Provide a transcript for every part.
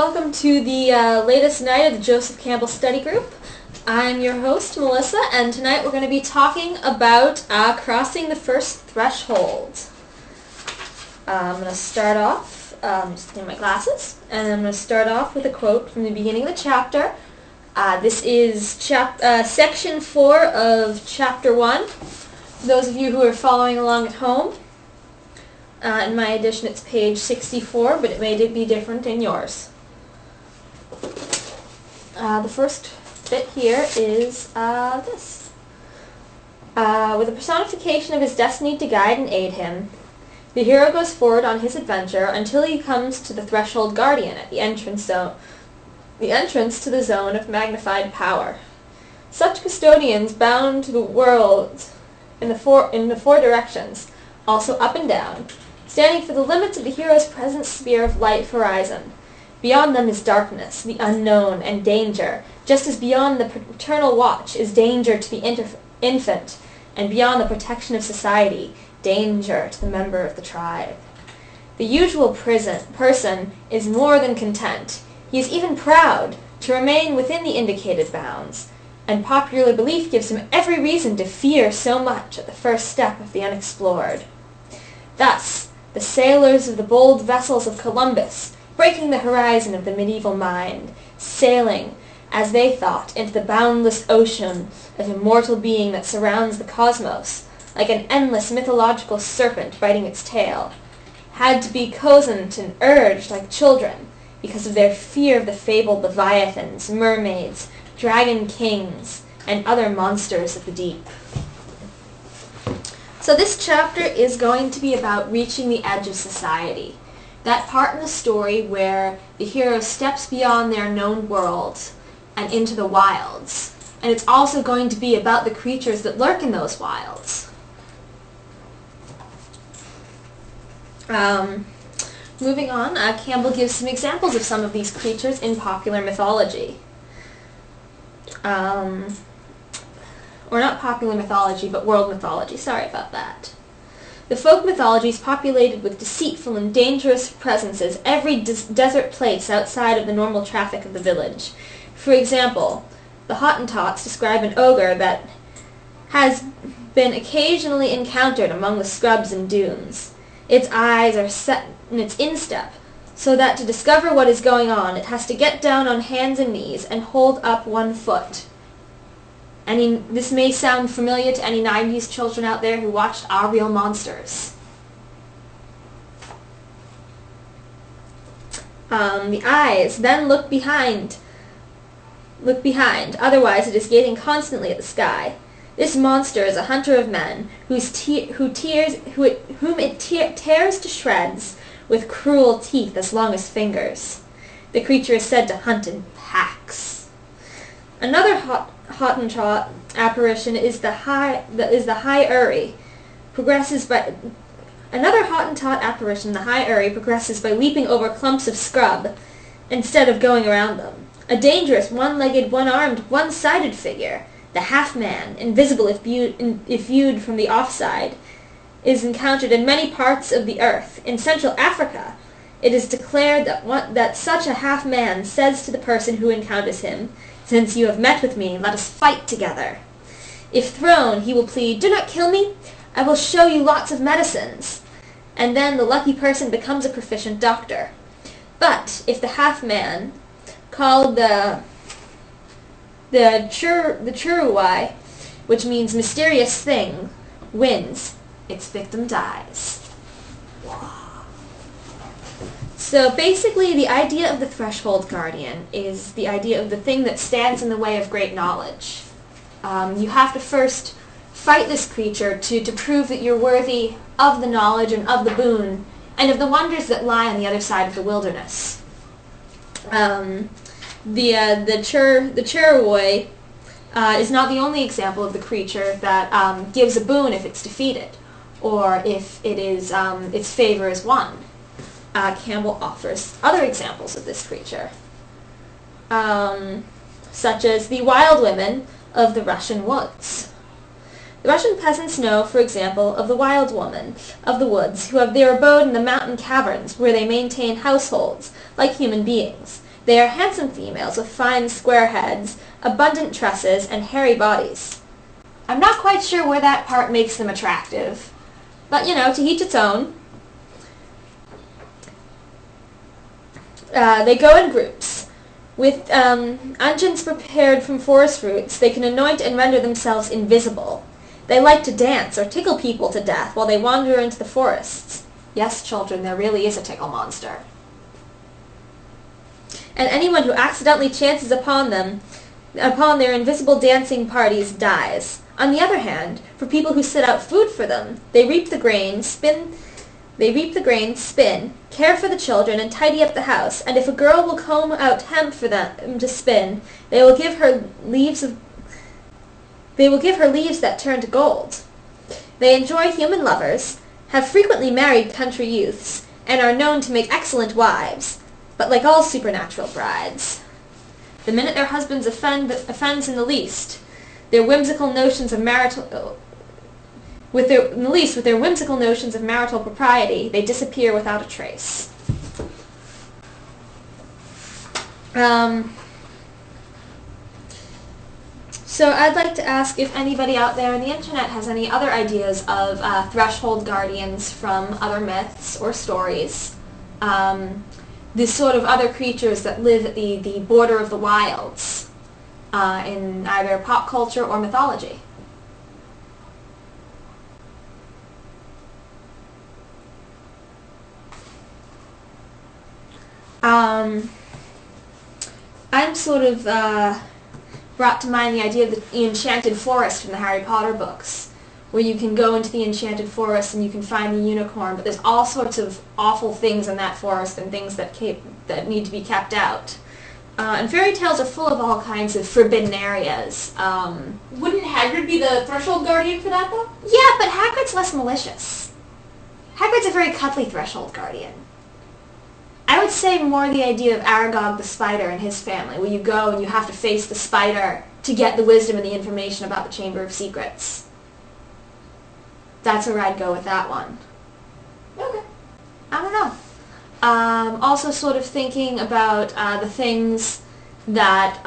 welcome to the latest night of the Joseph Campbell Study Group. I'm your host, Melissa, and tonight we're going to be talking about crossing the first threshold. I'm going to start off, just getting my glasses, and I'm going to start off with a quote from the beginning of the chapter. This is section 4 of chapter 1. For those of you who are following along at home, in my edition it's page 64, but it may be different in yours. The first bit here is this. With a personification of his destiny to guide and aid him, the hero goes forward on his adventure until he comes to the threshold guardian at the entrance to the zone of magnified power. Such custodians bound to the world in the four directions, also up and down, standing for the limits of the hero's present sphere of light horizon. Beyond them is darkness, the unknown, and danger, just as beyond the paternal watch is danger to the infant, and beyond the protection of society, danger to the member of the tribe. The usual person is more than content. He is even proud to remain within the indicated bounds, and popular belief gives him every reason to fear so much at the first step of the unexplored. Thus, the sailors of the bold vessels of Columbus, breaking the horizon of the medieval mind, sailing, as they thought, into the boundless ocean of immortal being that surrounds the cosmos, like an endless mythological serpent biting its tail, had to be cozened and urged like children, because of their fear of the fabled leviathans, mermaids, dragon kings, and other monsters of the deep. So this chapter is going to be about reaching the edge of society. That part in the story where the hero steps beyond their known world and into the wilds. And it's also going to be about the creatures that lurk in those wilds. Moving on, Campbell gives some examples of some of these creatures in popular mythology. Or not popular mythology, but world mythology. Sorry about that. The folk mythology is populated with deceitful and dangerous presences, every desert place outside of the normal traffic of the village. For example, the Hottentots describe an ogre that has been occasionally encountered among the scrubs and dunes. Its eyes are set in its instep, so that to discover what is going on, it has to get down on hands and knees and hold up one foot. This may sound familiar to any 90s children out there who watched Our Real Monsters. The eyes then look behind, otherwise it is gazing constantly at the sky. This monster is a hunter of men, whom it tears to shreds with cruel teeth as long as fingers. The creature is said to hunt in packs. Another Hottentot apparition is the High Uri. Another Hottentot apparition, the High Uri, progresses by leaping over clumps of scrub instead of going around them. A dangerous, one-legged, one-armed, one-sided figure, the half-man, invisible if viewed from the offside, is encountered in many parts of the earth. In Central Africa, it is declared that such a half-man says to the person who encounters him, "Since you have met with me, let us fight together." If thrown, he will plead, "Do not kill me, I will show you lots of medicines." And then the lucky person becomes a proficient doctor. But if the half-man, called the Churuwai, which means mysterious thing, wins, its victim dies. So basically, the idea of the threshold guardian is the idea of the thing that stands in the way of great knowledge. You have to first fight this creature to prove that you're worthy of the knowledge and of the boon, and of the wonders that lie on the other side of the wilderness. The Churuwai is not the only example of the creature that gives a boon if it's defeated, or if its favor is won. Campbell offers other examples of this creature, such as the wild women of the Russian woods. The Russian peasants know, for example, of the wild women of the woods who have their abode in the mountain caverns where they maintain households like human beings. They are handsome females with fine square heads, abundant tresses, and hairy bodies. I'm not quite sure where that part makes them attractive, but to each its own. They go in groups. With unguents prepared from forest roots, they can anoint and render themselves invisible. They like to dance or tickle people to death while they wander into the forests. Yes, children, there really is a tickle monster. And anyone who accidentally chances upon their invisible dancing parties dies. On the other hand, for people who set out food for them, they reap the grain, spin, care for the children, and tidy up the house. And if a girl will comb out hemp for them to spin, they will give her leaves that turn to gold. They enjoy human lovers, have frequently married country youths, and are known to make excellent wives, but like all supernatural brides, the minute their husbands offends in the least, with their whimsical notions of marital propriety, they disappear without a trace. So I'd like to ask if anybody out there on the internet has any other ideas of threshold guardians from other myths or stories. These sort of other creatures that live at the border of the wilds in either pop culture or mythology. I'm sort of brought to mind the idea of the enchanted forest from the Harry Potter books, where you can go into the enchanted forest and you can find the unicorn, but there's all sorts of awful things in that forest and things that need to be kept out. And fairy tales are full of all kinds of forbidden areas. Wouldn't Hagrid be the threshold guardian for that, though? Yeah, but Hagrid's less malicious. Hagrid's a very cuddly threshold guardian. I would say more the idea of Aragog the spider and his family, where you go and you have to face the spider to get the wisdom and the information about the Chamber of Secrets. That's where I'd go with that one. Okay. I don't know. Also sort of thinking about the things that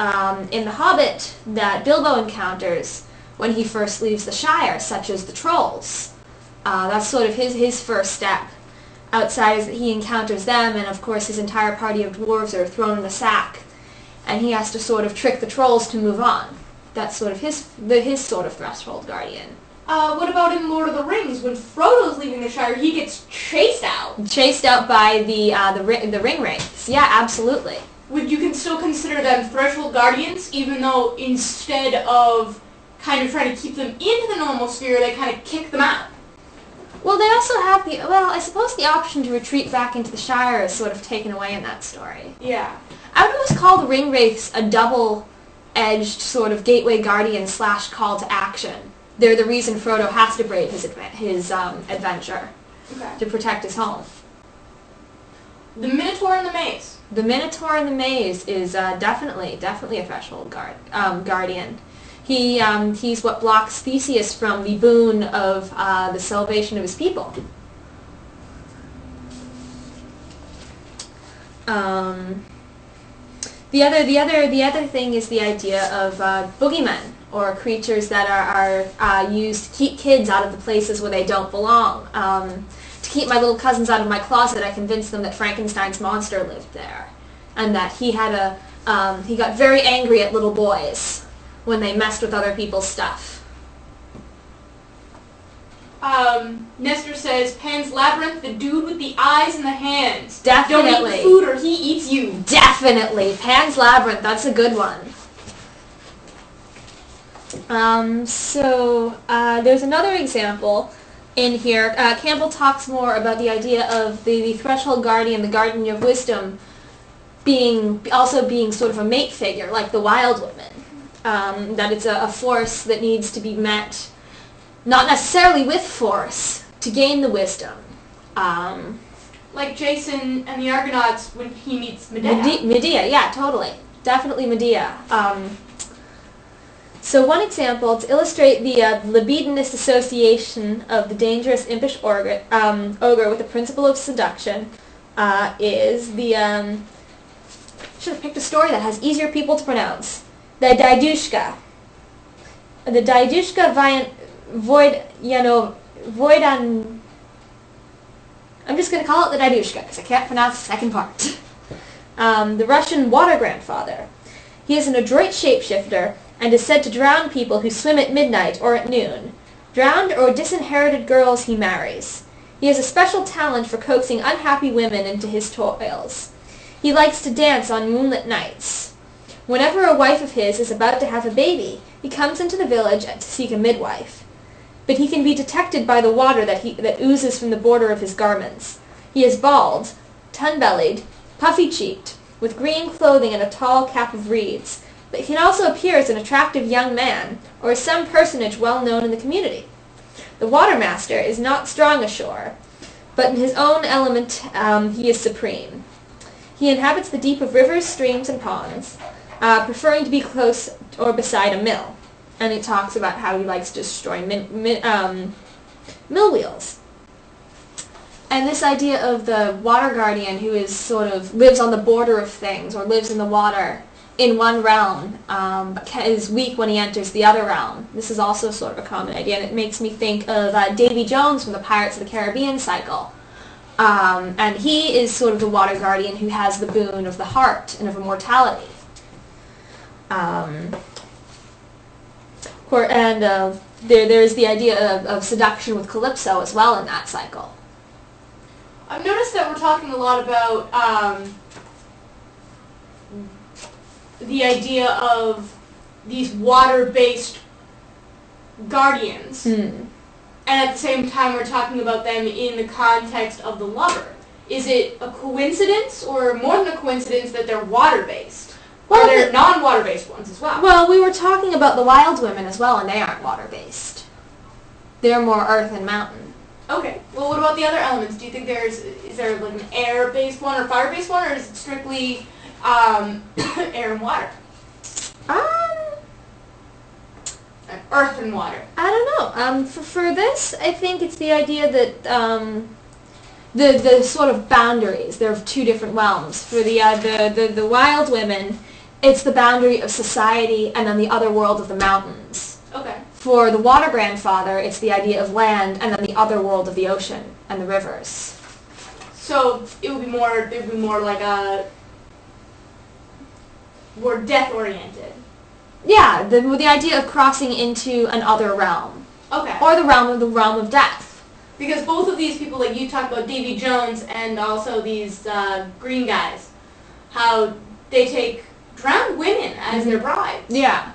in The Hobbit that Bilbo encounters when he first leaves the Shire, such as the trolls. That's sort of his first step. Outside is that he encounters them, and of course his entire party of dwarves are thrown in the sack, and he has to sort of trick the trolls to move on. That's sort of his sort of threshold guardian. What about in Lord of the Rings, when Frodo's leaving the Shire, he gets chased out? Chased out by the ring wraiths. Yeah, absolutely. Would you still consider them threshold guardians, even though instead of kind of trying to keep them into the normal sphere, they kind of kick them out? Well, they also have I suppose the option to retreat back into the Shire is sort of taken away in that story. Yeah. I would always call the ring wraiths a double-edged sort of gateway guardian / call to action. They're the reason Frodo has to brave his adventure to protect his home. The Minotaur in the Maze. The Minotaur in the Maze is definitely a threshold guardian. He's what blocks Theseus from the boon of the salvation of his people. The other thing is the idea of boogeymen, or creatures that are used to keep kids out of the places where they don't belong. To keep my little cousins out of my closet, I convinced them that Frankenstein's monster lived there, and that he got very angry at little boys when they messed with other people's stuff. Nestor says, Pan's Labyrinth, the dude with the eyes and the hands. Definitely. Don't eat food or he eats you. Definitely. Pan's Labyrinth, that's a good one. There's another example in here. Campbell talks more about the idea of the threshold guardian, the guardian of wisdom, also being sort of a mate figure, like the wild woman. That it's a force that needs to be met, not necessarily with force, to gain the wisdom. Like Jason and the Argonauts when he meets Medea. Medea, yeah, totally. Definitely Medea. So one example, to illustrate the libidinous association of the dangerous impish ogre with the principle of seduction, is the should have picked a story that has easier people to pronounce. The Daidushka. The Daidushka Voidan... I'm just going to call it the Daidushka because I can't pronounce the second part. The Russian water grandfather. He is an adroit shapeshifter and is said to drown people who swim at midnight or at noon. Drowned or disinherited girls he marries. He has a special talent for coaxing unhappy women into his toils. He likes to dance on moonlit nights. Whenever a wife of his is about to have a baby, he comes into the village to seek a midwife. But he can be detected by the water that oozes from the border of his garments. He is bald, tun-bellied, puffy-cheeked, with green clothing and a tall cap of reeds, but he can also appear as an attractive young man, or as some personage well known in the community. The watermaster is not strong ashore, but in his own element he is supreme. He inhabits the deep of rivers, streams, and ponds, preferring to be close or beside a mill. And it talks about how he likes to destroy mill wheels. And this idea of the water guardian who is sort of lives on the border of things or lives in the water in one realm, but is weak when he enters the other realm. This is also sort of a common idea, and it makes me think of Davy Jones from the Pirates of the Caribbean cycle. And he is sort of the water guardian who has the boon of the heart and of immortality. There's the idea of seduction with Calypso as well in that cycle. I've noticed that we're talking a lot about the idea of these water-based guardians, and at the same time we're talking about them in the context of the lover. Is it a coincidence, or more than a coincidence, that they're water-based? Well, or they're non-water-based ones as well? Well, we were talking about the wild women as well, and they aren't water-based. They're more earth and mountain. Okay. Well, what about the other elements? Do you think is there like an air-based one or fire-based one, or is it strictly air and water? Earth and water. I don't know. For this, I think it's the idea that the sort of boundaries. There are two different realms. For the wild women, it's the boundary of society and then the other world of the mountains. Okay. For the water grandfather, it's the idea of land and then the other world of the ocean and the rivers. So it would be more like more death-oriented. Yeah, the idea of crossing into another realm. Okay. Or the realm of death. Because both of these people, like you talked about Davy Jones and also these green guys, how they take drowned women as their brides. Yeah.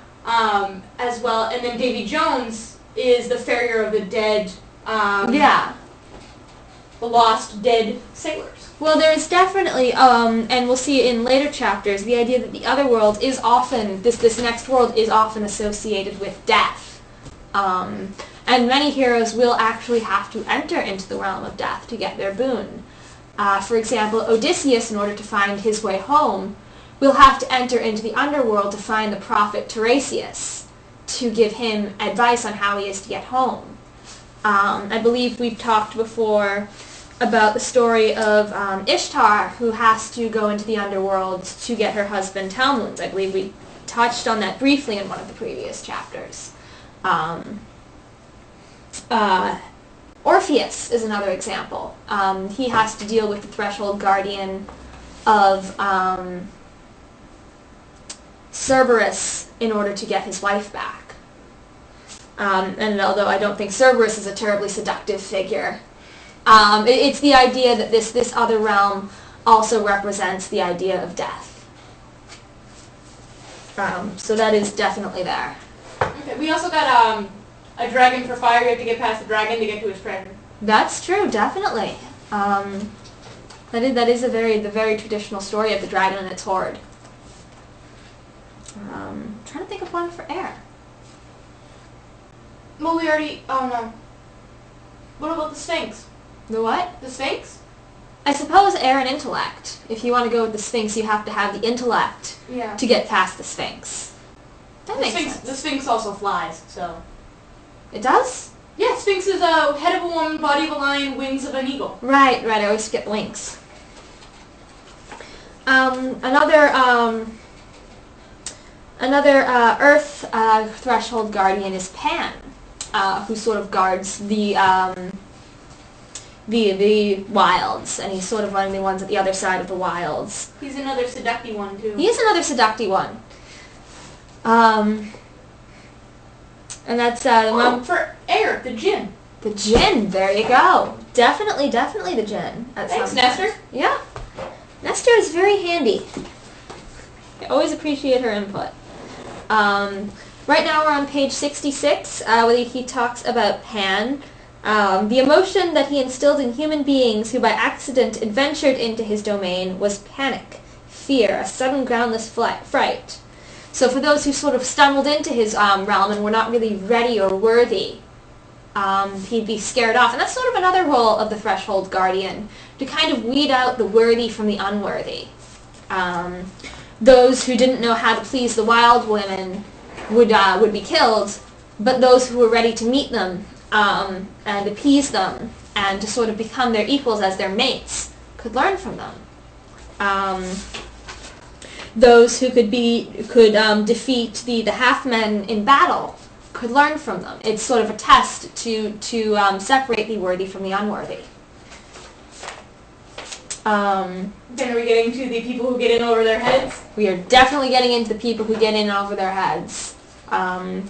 As well, and then Davy Jones is the farrier of the dead, yeah. The lost dead sailors. Well, there's definitely, and we'll see in later chapters, the idea that the other world is often, this next world is often associated with death. And many heroes will actually have to enter into the realm of death to get their boon. For example, Odysseus, in order to find his way home, will have to enter into the underworld to find the prophet Tiresias to give him advice on how he is to get home. I believe we've talked before about the story of Ishtar, who has to go into the underworld to get her husband Talmuns. I believe we touched on that briefly in one of the previous chapters. Orpheus is another example. He has to deal with the threshold guardian of Cerberus in order to get his wife back. And although I don't think Cerberus is a terribly seductive figure, it's the idea that this other realm also represents the idea of death. So that is definitely there. Okay, we also got a dragon for fire. You have to get past the dragon to get to his treasure. That's true, definitely. That is the very traditional story of the dragon and its horde. Trying to think of one for air. Well, we already... Oh, no. What about the Sphinx? The what? The Sphinx? I suppose air and intellect. If you want to go with the Sphinx, you have to have the intellect to get past the Sphinx. That makes sense. The Sphinx also flies, so... It does? Yeah, Sphinx is a head of a woman, body of a lion, wings of an eagle. Right, I always skip wings. Another Earth threshold guardian is Pan, who sort of guards the wilds, and he's sort of one of the ones at the other side of the wilds. He's another seductive one, too. He is another seductive one. And that's for air, the Jinn. The Jinn, there you go. Definitely the Jinn. Thanks, Nestor. Yeah. Nestor is very handy. I always appreciate her input. Right now we're on page 66, where he talks about Pan. The emotion that he instilled in human beings who by accident adventured into his domain was panic, fear, a sudden groundless fright. So for those who sort of stumbled into his realm and were not really ready or worthy, he'd be scared off. And that's sort of another role of the Threshold Guardian, to kind of weed out the worthy from the unworthy. Those who didn't know how to please the wild women would be killed, but those who were ready to meet them and appease them and to sort of become their equals as their mates could learn from them. Those who could defeat the half-men in battle could learn from them. It's sort of a test to separate the worthy from the unworthy. Then are we getting to the people who get in over their heads? We are definitely getting into the people who get in over their heads. And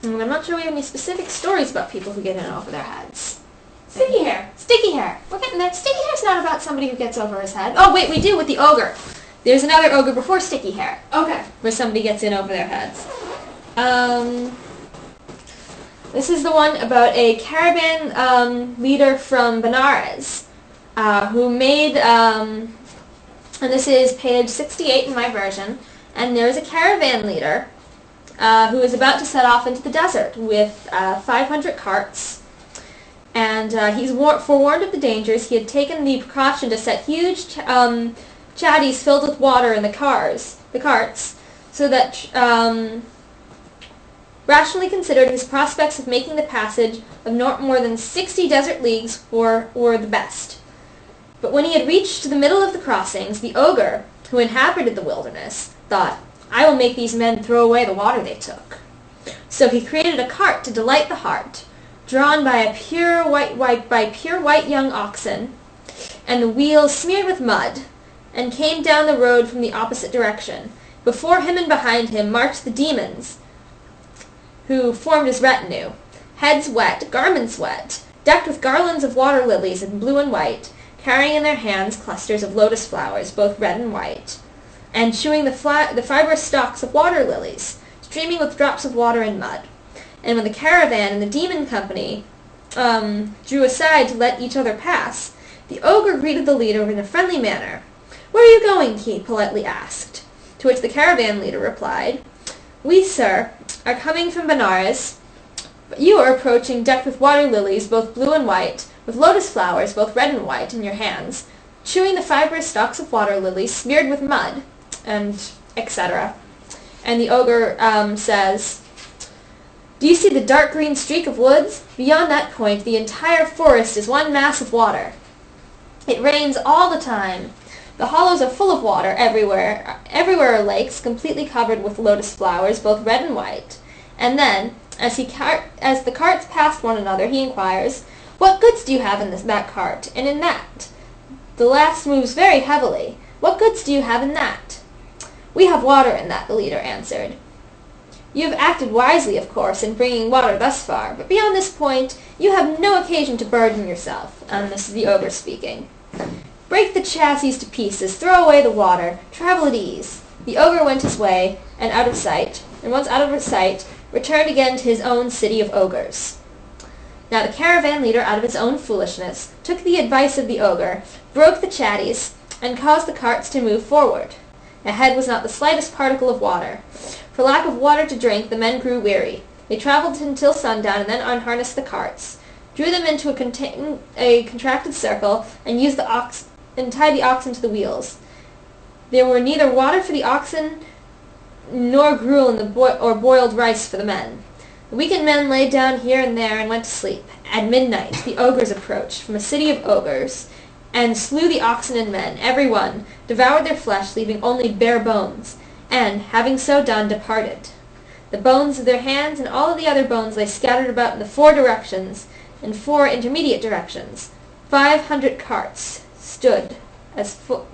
I'm not sure we have any specific stories about people who get in over their heads. Sticky hair. Sticky hair. We're getting there. Sticky hair's not about somebody who gets over his head. Oh, wait, we do with the ogre. There's another ogre before sticky hair. Okay. Where somebody gets in over their heads. This is the one about a caravan leader from Benares who made, and this is page 68 in my version, and there's a caravan leader who is about to set off into the desert with 500 carts. And he's forewarned of the dangers. He had taken the precaution to set huge chatties filled with water in the carts, so that rationally considered his prospects of making the passage of not more than 60 desert leagues were the best. But when he had reached the middle of the crossings, the ogre, who inhabited the wilderness, thought, "I will make these men throw away the water they took." So he created a cart to delight the heart, drawn by pure white young oxen, and the wheels smeared with mud, and came down the road from the opposite direction. Before him and behind him marched the demons, who formed his retinue, heads wet, garments wet, decked with garlands of water lilies in blue and white, carrying in their hands clusters of lotus flowers, both red and white, and chewing the fibrous stalks of water lilies, streaming with drops of water and mud. And when the caravan and the demon company drew aside to let each other pass, the ogre greeted the leader in a friendly manner. "Where are you going?" he politely asked. To which the caravan leader replied, "We, sir, are coming from Benares, but you are approaching decked with water lilies, both blue and white, with lotus flowers, both red and white, in your hands, chewing the fibrous stalks of water lilies, smeared with mud," and etc. And the ogre says, "Do you see the dark green streak of woods? Beyond that point, the entire forest is one mass of water. It rains all the time. The hollows are full of water everywhere. Everywhere are lakes, completely covered with lotus flowers, both red and white. And then, as the carts pass one another, he inquires, 'What goods do you have in that cart, and in that?' The last moves very heavily. 'What goods do you have in that?' 'We have water in that,' the leader answered. 'You have acted wisely, of course, in bringing water thus far, but beyond this point you have no occasion to burden yourself.'" And this is the ogre speaking. "Break the chassis to pieces, throw away the water, travel at ease." The ogre went his way, and out of sight, and once out of sight, returned again to his own city of ogres. Now the caravan leader, out of his own foolishness, took the advice of the ogre, broke the chatties, and caused the carts to move forward. Ahead was not the slightest particle of water. For lack of water to drink, the men grew weary. They travelled until sundown, and then unharnessed the carts, drew them into a contracted circle, and tied the oxen to the wheels. There were neither water for the oxen nor gruel or boiled rice for the men. The weakened men lay down here and there and went to sleep. At midnight the ogres approached from a city of ogres, and slew the oxen and men, every one, devoured their flesh, leaving only bare bones, and, having so done, departed. The bones of their hands and all of the other bones lay scattered about in the 4 directions, in 4 intermediate directions. 500 carts stood as full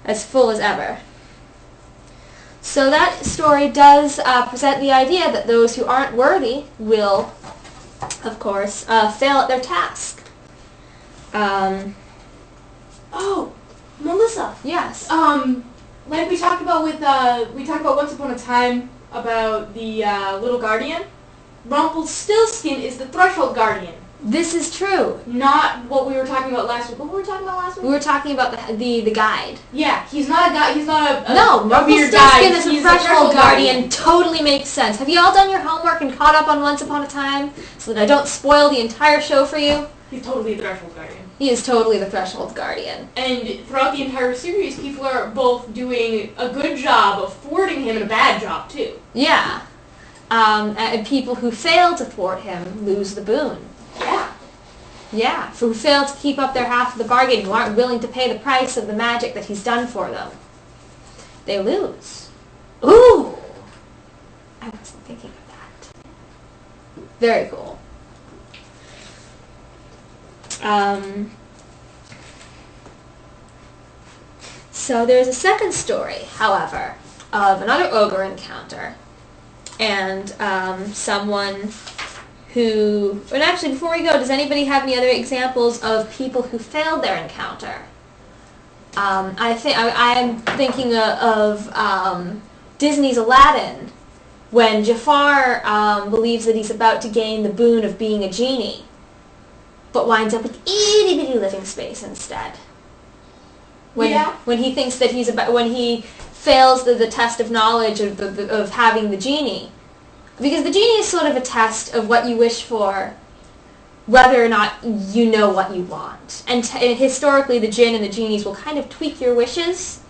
as ever. So that story does present the idea that those who aren't worthy will, of course, fail at their task. Oh, Melissa. Yes. Like we talked about Once Upon a Time about the little guardian. Rumpelstiltskin is the threshold guardian. This is true. Not what we were talking about last week. What were we talking about last week? We were talking about the guide. Yeah, he's not a guy. He's not a no. Rumpelstiltskin is a He's threshold guardian. Totally makes sense. Have you all done your homework and caught up on Once Upon a Time so that I don't spoil the entire show for you? He's totally a threshold guardian. He is totally the threshold guardian. And throughout the entire series, people are both doing a good job of thwarting him and a bad job too. Yeah. And people who fail to thwart him lose the boon. Yeah. Yeah, who fail to keep up their half of the bargain, who aren't willing to pay the price of the magic that he's done for them. They lose. Ooh! I wasn't thinking of that. Very cool. So there's a second story, however, of another ogre encounter. And someone who... And actually, before we go, does anybody have any other examples of people who failed their encounter? I'm thinking of Disney's Aladdin, when Jafar believes that he's about to gain the boon of being a genie, but winds up with itty-bitty living space instead. When he thinks that when he fails the test of knowledge of having the genie. Because the genie is sort of a test of what you wish for, whether or not you know what you want. And historically, the jinn and the genies will kind of tweak your wishes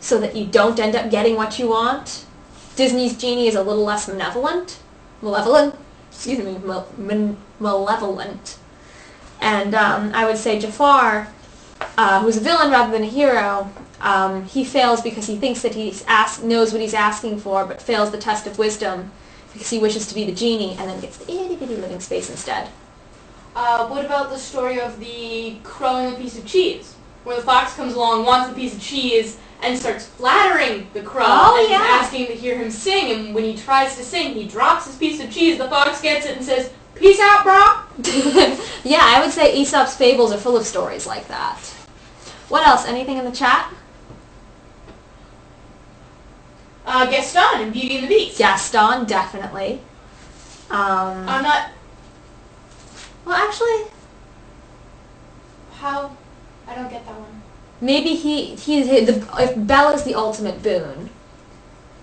so that you don't end up getting what you want. Disney's genie is a little less malevolent. Malevolent. And I would say Jafar, who's a villain rather than a hero, he fails because he thinks that he knows what he's asking for, but fails the test of wisdom because he wishes to be the genie and then gets the itty-bitty living space instead. What about the story of the crow and the piece of cheese? Where the fox comes along, wants the piece of cheese, and starts flattering the crow and asking to hear him sing, and when he tries to sing, he drops his piece of cheese, the fox gets it and says, "Peace out, bro!" Yeah, I would say Aesop's fables are full of stories like that. What else? Anything in the chat? Gaston in Beauty and the Beast. Gaston, definitely. I'm not... Well, actually... How? I don't get that one. Maybe if Bella's the ultimate boon,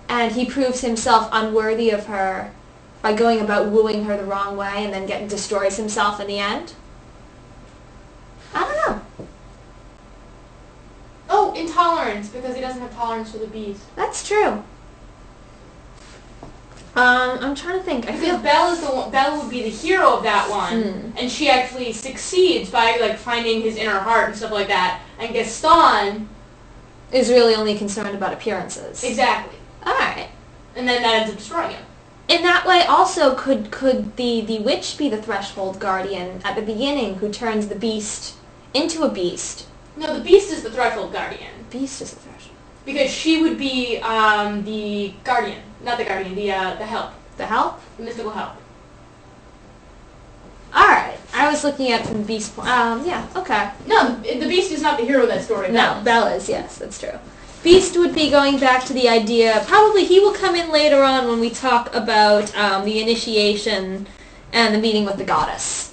and he proves himself unworthy of her by going about wooing her the wrong way and then destroys himself in the end? I don't know. Oh, intolerance, because he doesn't have tolerance for the bees. That's true. I'm trying to think. Because Bella would be the hero of that one, and she actually succeeds by finding his inner heart and stuff like that. And Gaston is really only concerned about appearances. Exactly. All right. And then that ends up destroying him. In that way, also, could the witch be the threshold guardian at the beginning who turns the beast into a beast? No, the beast is the threshold guardian. Beast is the threshold. Because she would be the guardian. Not the guardian, the help. The help? The mystical help. Alright. I was looking at it from the beast point. Yeah, okay. No, the beast is not the hero of that story. No, Bella's, yes, that's true. Beast would be going back to the idea, probably he will come in later on when we talk about the initiation and the meeting with the goddess.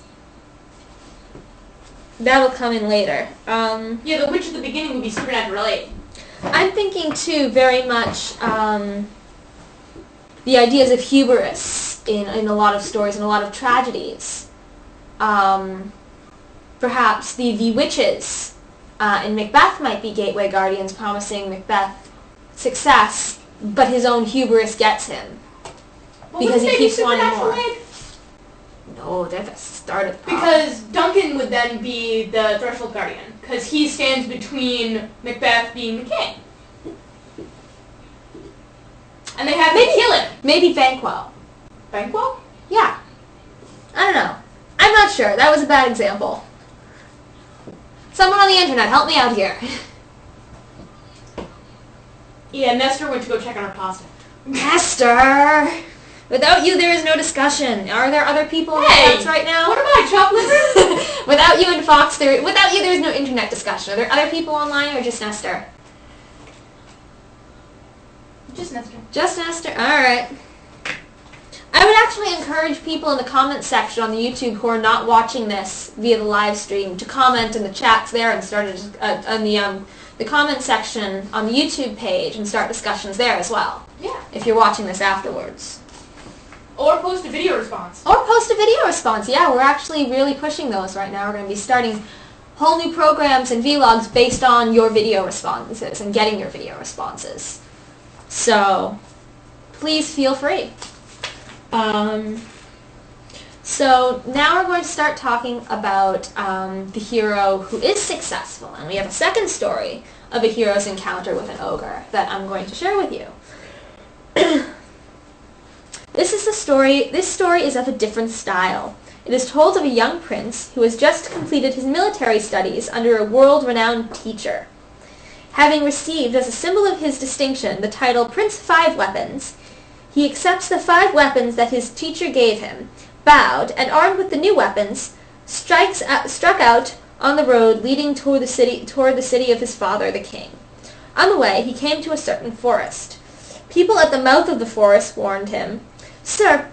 That'll come in later. Yeah, the witch at the beginning would be supernatural aid. I'm thinking, too, very much the ideas of hubris in a lot of stories and a lot of tragedies. Perhaps the witches in Macbeth might be gateway guardians promising Macbeth success, but his own hubris gets him. Well, because he keeps wanting more. Aid? No, they're the start of the problem. Because Duncan would then be the threshold guardian. because he stands between Macbeth being the king. And they have to kill him. Maybe Banquo. Banquo? Yeah. I don't know. I'm not sure. That was a bad example. Someone on the internet, help me out here. Yeah, Nestor went to go check on her pasta. Nestor! Without you, there is no discussion. Are there other people in the chats right now? What am I, chopped liver? Without you and Fox, without you, there is no internet discussion. Are there other people online or just Nestor? Just Nestor. Just Nestor. Alright. I would actually encourage people in the comment section on the YouTube who are not watching this via the live stream to comment in the chats there and start on the comment section on the YouTube page and start discussions there as well. Yeah. If you're watching this afterwards. Or post a video response. Or post a video response. Yeah, we're actually really pushing those right now. We're going to be starting whole new programs and vlogs based on your video responses and getting your video responses. So, please feel free. So now we're going to start talking about the hero who is successful, and we have a second story of a hero's encounter with an ogre that I'm going to share with you. This story is of a different style. It is told of a young prince who has just completed his military studies under a world-renowned teacher. Having received as a symbol of his distinction the title Prince of 5 Weapons, he accepts the 5 weapons that his teacher gave him, bowed, and armed with the new weapons, struck out on the road leading toward the city of his father, the king. On the way, he came to a certain forest. People at the mouth of the forest warned him, Sir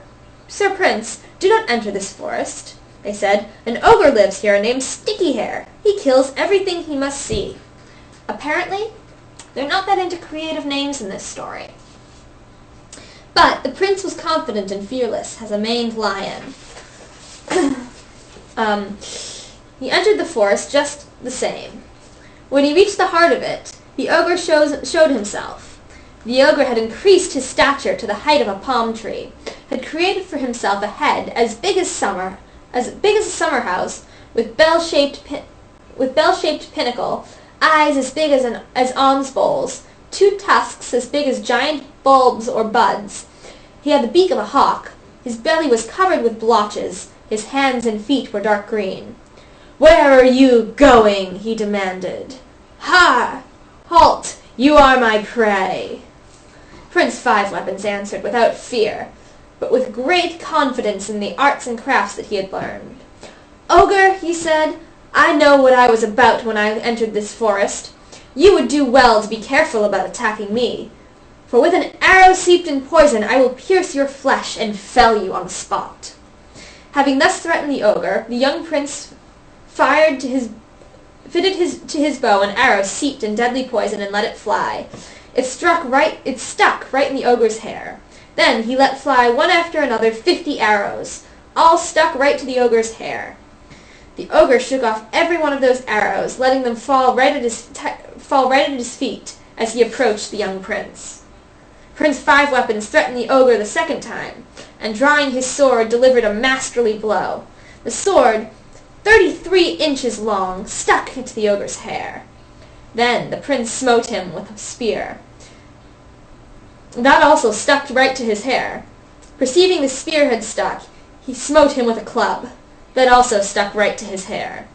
Prince, do not enter this forest," they said. "An ogre lives here named Sticky Hair. He kills everything he must see." Apparently, they're not that into creative names in this story. But the prince was confident and fearless as a maned lion. He entered the forest just the same. When he reached the heart of it, the ogre showed himself. The ogre had increased his stature to the height of a palm tree, had created for himself a head as big as a summer house, with bell-shaped pinnacle, eyes as big as alms bowls, 2 tusks as big as giant bulbs or buds. He had the beak of a hawk. His belly was covered with blotches. His hands and feet were dark green. "Where are you going?" he demanded. "Ha! Halt! You are my prey." Prince 5 Weapons answered without fear, but with great confidence in the arts and crafts that he had learned. "Ogre," he said, "I know what I was about when I entered this forest. You would do well to be careful about attacking me, for with an arrow steeped in poison I will pierce your flesh and fell you on the spot." Having thus threatened the ogre, the young prince fitted to his bow an arrow steeped in deadly poison and let it fly. It stuck right in the ogre's hair. Then he let fly one after another 50 arrows, all stuck right to the ogre's hair. The ogre shook off every one of those arrows, letting them fall right at his feet as he approached the young prince. Prince 5 Weapons threatened the ogre the second time, and drawing his sword, delivered a masterly blow. The sword, 33 inches long, stuck into the ogre's hair. Then the prince smote him with a spear. That also stuck right to his hair. Perceiving the spear had stuck, he smote him with a club. That also stuck right to his hair.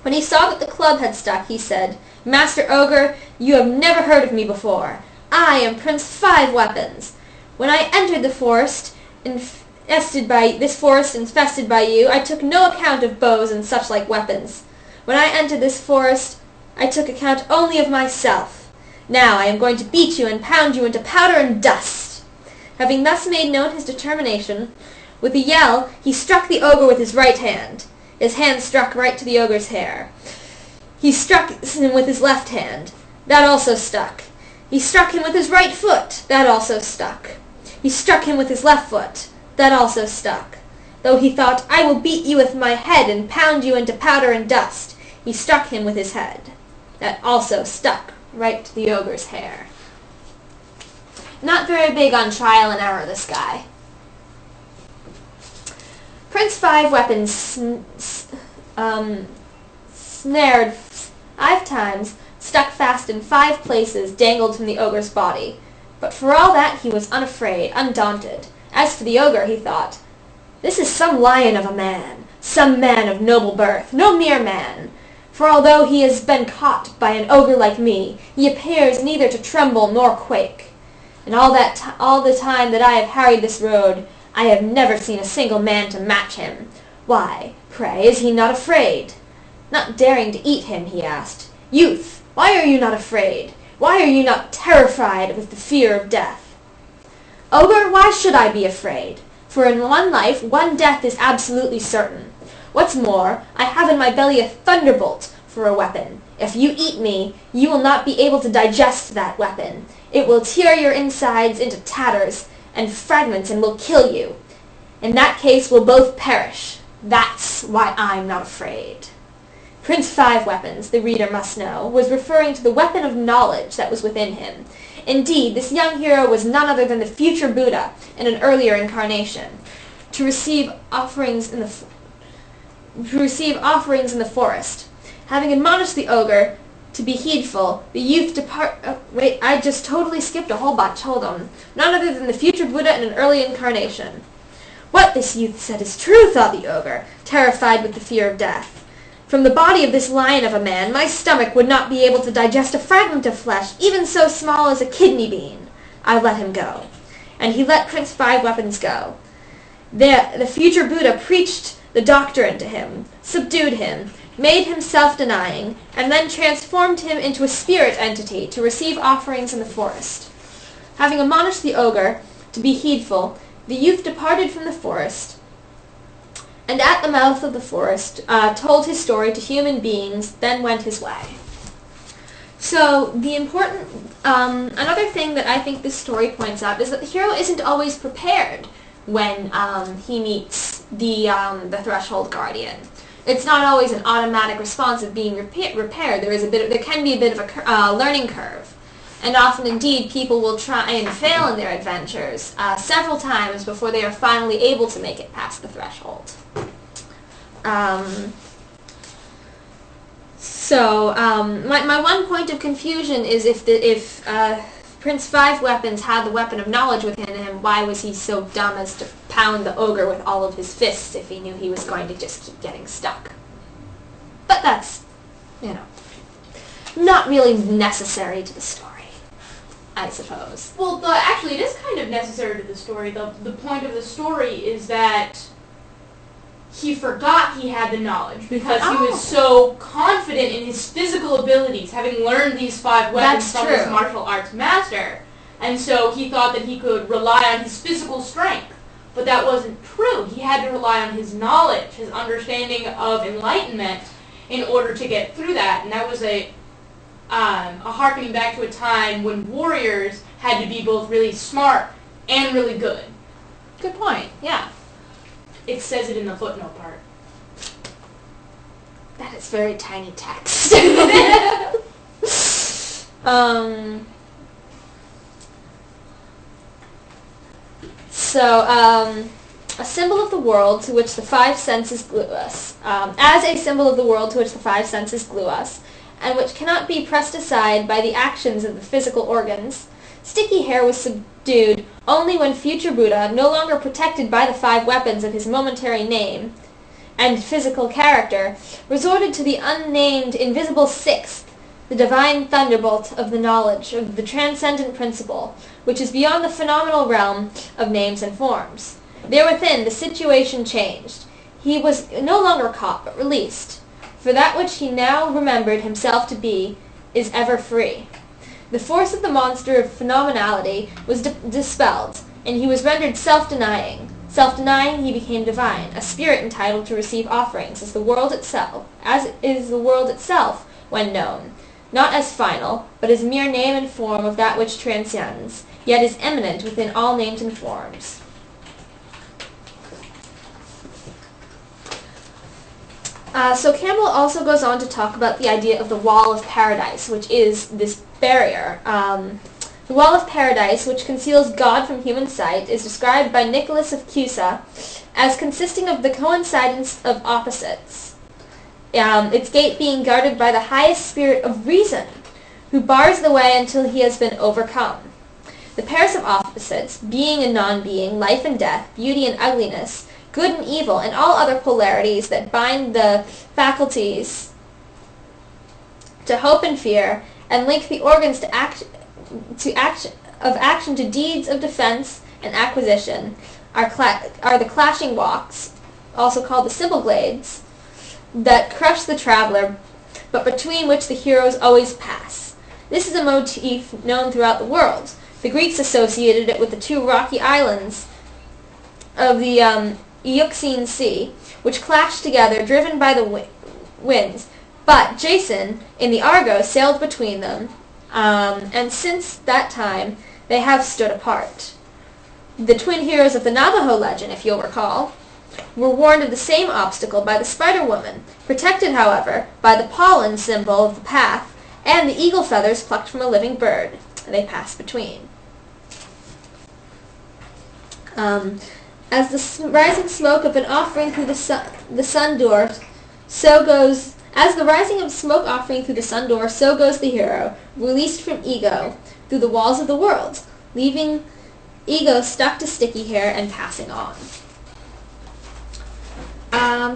When he saw that the club had stuck, he said, "Master Ogre, you have never heard of me before. I am Prince 5 Weapons. When I entered the forest, infested by you, I took no account of bows and such like weapons. When I entered this forest, I took account only of myself. Now I am going to beat you and pound you into powder and dust." Having thus made known his determination, with a yell, he struck the ogre with his right hand. His hand struck right to the ogre's hair. He struck him with his left hand. That also stuck. He struck him with his right foot. That also stuck. He struck him with his left foot. That also stuck. Though he thought, "I will beat you with my head and pound you into powder and dust," he struck him with his head. That also stuck right to the ogre's hair. Not very big on trial and error, this guy. Prince 5 Weapons 5 times, stuck fast in 5 places, dangled from the ogre's body. But for all that he was unafraid, undaunted. As for the ogre, he thought, "This is some lion of a man, some man of noble birth, no mere man. For although he has been caught by an ogre like me, he appears neither to tremble nor quake. And all the time that I have harried this road, I have never seen a single man to match him. Why, pray, is he not afraid?" Not daring to eat him, he asked, "Youth, why are you not afraid? Why are you not terrified with the fear of death?" "Ogre, why should I be afraid? For in one life, one death is absolutely certain. What's more, I have in my belly a thunderbolt for a weapon. If you eat me, you will not be able to digest that weapon. It will tear your insides into tatters and fragments and will kill you. In that case, we'll both perish. That's why I'm not afraid." Prince Five Weapons, the reader must know, was referring to the weapon of knowledge that was within him. Indeed, this young hero was none other than the future Buddha in an earlier incarnation. To receive offerings in the forest. Having admonished the ogre to be heedful, the youth wait, I just totally skipped a whole bunch. Hold on. None other than the future Buddha in an early incarnation. What this youth said is true, thought the ogre, terrified with the fear of death. From the body of this lion of a man, my stomach would not be able to digest a fragment of flesh, even so small as a kidney bean. I let him go. And he let Prince Five Weapons go. The future Buddha preached the doctrine to him, subdued him, made him self-denying, and then transformed him into a spirit entity to receive offerings in the forest. Having admonished the ogre to be heedful, the youth departed from the forest, and at the mouth of the forest told his story to human beings, then went his way. So the important, another thing that I think this story points out is that the hero isn't always prepared when he meets the threshold guardian. It's not always an automatic response of being repaired. There can be a bit of a learning curve. And often, indeed, people will try and fail in their adventures several times before they are finally able to make it past the threshold. My one point of confusion is if Prince Five Weapons had the weapon of knowledge within him, why was he so dumb as to pound the ogre with all of his fists if he knew he was going to just keep getting stuck? But that's, not really necessary to the story, I suppose. Well, actually, it is kind of necessary to the story. The point of the story is that he forgot he had the knowledge because he was so confident in his physical abilities, having learned these 5 weapons from his martial arts master. And so he thought that he could rely on his physical strength. But that wasn't true. He had to rely on his knowledge, his understanding of enlightenment in order to get through that. And that was a harkening back to a time when warriors had to be both really smart and really good. Good point, yeah. It says it in the footnote part. That is very tiny text. A symbol of the world to which the 5 senses glue us. As a symbol of the world to which the 5 senses glue us, and which cannot be pressed aside by the actions of the physical organs, Sticky Hair was subdued only when future Buddha, no longer protected by the 5 weapons of his momentary name and physical character, resorted to the unnamed invisible 6th, the divine thunderbolt of the knowledge of the transcendent principle, which is beyond the phenomenal realm of names and forms. Therewithin the situation changed. He was no longer caught, but released. For that which he now remembered himself to be is ever free. The force of the monster of phenomenality was dispelled, and he was rendered self-denying. Self-denying, he became divine, a spirit entitled to receive offerings as is the world itself when known, not as final, but as mere name and form of that which transcends, yet is immanent within all names and forms. So Campbell also goes on to talk about the idea of the wall of paradise, which is this barrier. The wall of paradise, which conceals God from human sight, is described by Nicholas of Cusa as consisting of the coincidence of opposites. its gate being guarded by the highest spirit of reason, who bars the way until he has been overcome. The pairs of opposites, being and non-being, life and death, beauty and ugliness, good and evil, and all other polarities that bind the faculties to hope and fear, and link the organs to action to deeds of defense and acquisition, are the clashing walks, also called the symbol glades, that crush the traveler, but between which the heroes always pass. This is a motif known throughout the world. The Greeks associated it with the two rocky islands of the Euxine Sea, which clashed together, driven by the winds. But Jason, in the Argo, sailed between them, and since that time they have stood apart. The twin heroes of the Navajo legend, if you'll recall, were warned of the same obstacle by the Spider-Woman, protected, however, by the pollen symbol of the path and the eagle feathers plucked from a living bird. They pass between. As the rising smoke of an offering through the sun door, so goes. As the rising of smoke offering through the sun door, so goes the hero, released from ego, through the walls of the world, leaving ego stuck to sticky hair and passing on.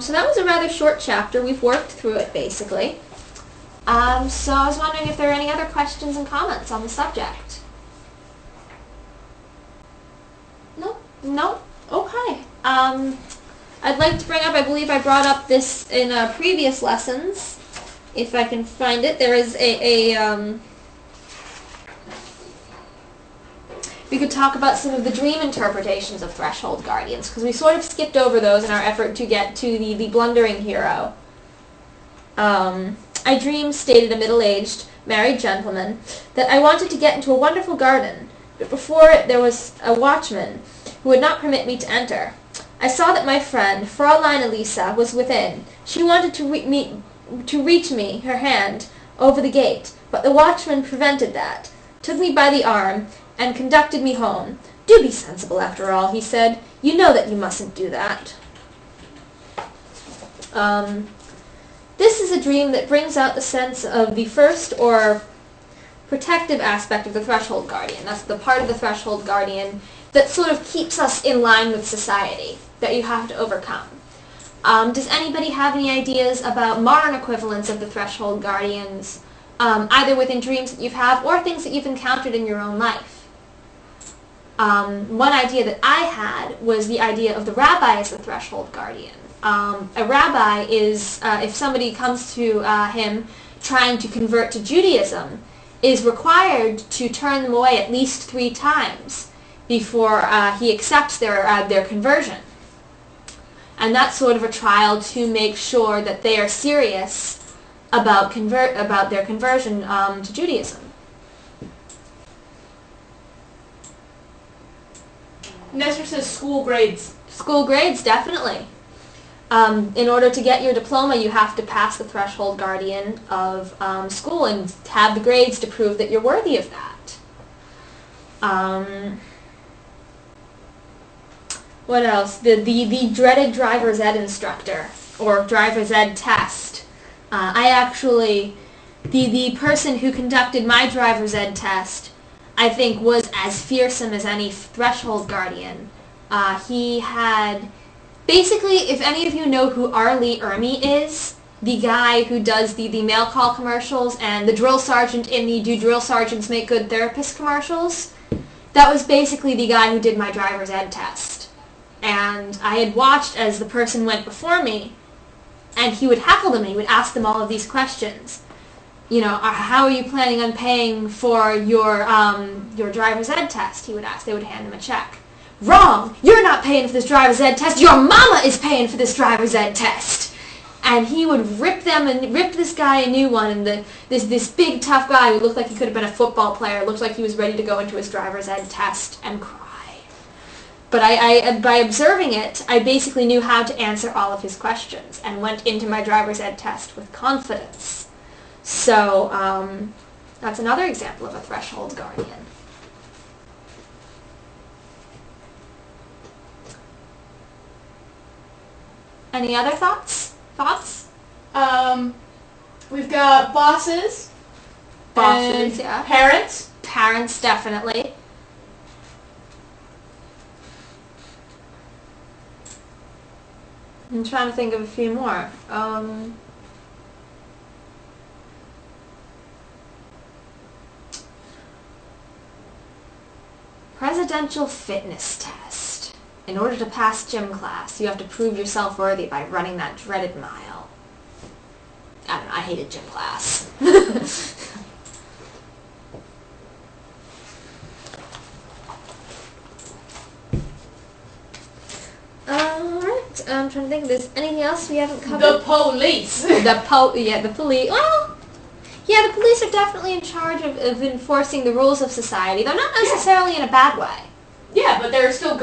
So that was a rather short chapter. We've worked through it, basically. So I was wondering if there are any other questions and comments on the subject. No? No? Okay. I'd like to bring up, I believe I brought up this in previous lessons, if I can find it. There is we could talk about some of the dream interpretations of Threshold Guardians, because we sort of skipped over those in our effort to get to the blundering hero. I dreamed, stated a middle-aged, married gentleman, that I wanted to get into a wonderful garden, but before it there was a watchman who would not permit me to enter. I saw that my friend, Fraulein Elisa, was within. She wanted to reach me, her hand, over the gate, but the watchman prevented that, took me by the arm, and conducted me home. "Do be sensible, after all," he said. "You know that you mustn't do that." This is a dream that brings out the sense of the first or protective aspect of the Threshold Guardian. That's the part of the Threshold Guardian that sort of keeps us in line with society, that you have to overcome. Does anybody have any ideas about modern equivalents of the Threshold Guardians, either within dreams that you've had or things that you've encountered in your own life? One idea that I had was the idea of the rabbi as the Threshold Guardian. A rabbi is, if somebody comes to him trying to convert to Judaism, is required to turn them away at least 3 times before he accepts their conversion. And that's sort of a trial to make sure that they are serious about their conversion to Judaism. Nestor says school grades. School grades, definitely. In order to get your diploma, you have to pass the Threshold Guardian of school and have the grades to prove that you're worthy of that. What else? The dreaded driver's ed instructor, or driver's ed test. The person who conducted my driver's ed test, I think, was as fearsome as any Threshold Guardian. He had, basically, if any of you know who R. Lee Ermey is, the guy who does the mail call commercials and the drill sergeant in the "Do Drill Sergeants Make Good Therapists" commercials, that was basically the guy who did my driver's ed test. And I had watched as the person went before me, and he would heckle them and he would ask them all of these questions. You know, how are you planning on paying for your driver's ed test? He would ask. They would hand him a check. Wrong! You're not paying for this driver's ed test. Your mama is paying for this driver's ed test. And he would rip them and rip this guy a new one. And this big tough guy who looked like he could have been a football player, looked like he was ready to go into his driver's ed test and cry. But by observing it, I basically knew how to answer all of his questions and went into my driver's ed test with confidence. So that's another example of a Threshold Guardian. Any other thoughts? We've got bosses. Bosses, and yeah. Parents. Parents, definitely. I'm trying to think of a few more. Presidential fitness test. In order to pass gym class, you have to prove yourself worthy by running that dreaded mile. I don't know, I hated gym class. Alright, I'm trying to think if there's anything else we haven't covered. The police. The police. Well, yeah, the police are definitely in charge of enforcing the rules of society. They're not necessarily in a bad way. Yeah, but they're still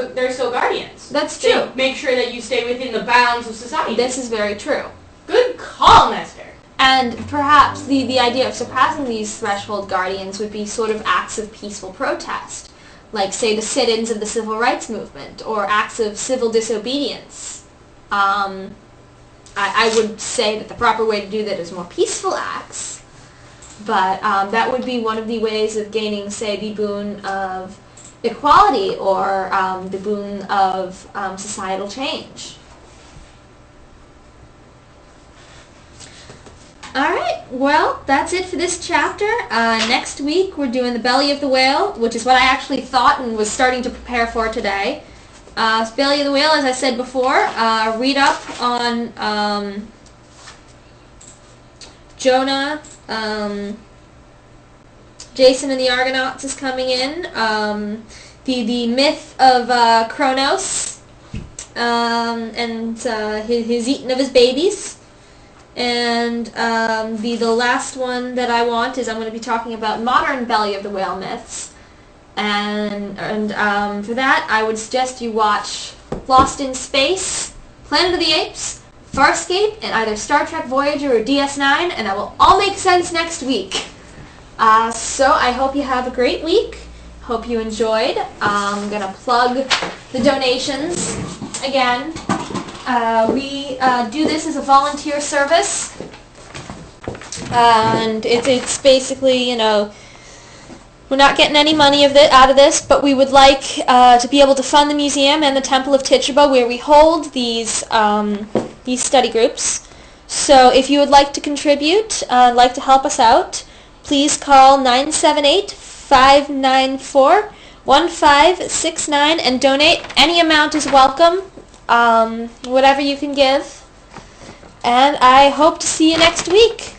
guardians. That's true. They make sure that you stay within the bounds of society. This is very true. Good call, Nestor. And perhaps the idea of surpassing these threshold guardians would be sort of acts of peaceful protest, like, say, the sit-ins of the civil rights movement, or acts of civil disobedience. I would say that the proper way to do that is more peaceful acts, but that would be one of the ways of gaining, say, the boon of equality, or the boon of societal change. Alright, well, that's it for this chapter. Next week we're doing the belly of the whale, which is what I actually thought and was starting to prepare for today. Belly of the whale, as I said before, read up on Jonah. Jason and the Argonauts is coming in. The myth of Kronos, and his eating of his babies. And the last one that I want is I'm going to be talking about modern belly of the whale myths. And for that, I would suggest you watch Lost in Space, Planet of the Apes, Farscape, and either Star Trek Voyager or DS9, and that will all make sense next week. So I hope you have a great week. Hope you enjoyed. I'm going to plug the donations again. We do this as a volunteer service, and it's basically, you know, we're not getting any money out of this, but we would like to be able to fund the museum and the Temple of Tituba, where we hold these study groups. So if you would like to contribute, like to help us out, please call 978-594-1569 and donate. Any amount is welcome. Whatever you can give, and I hope to see you next week.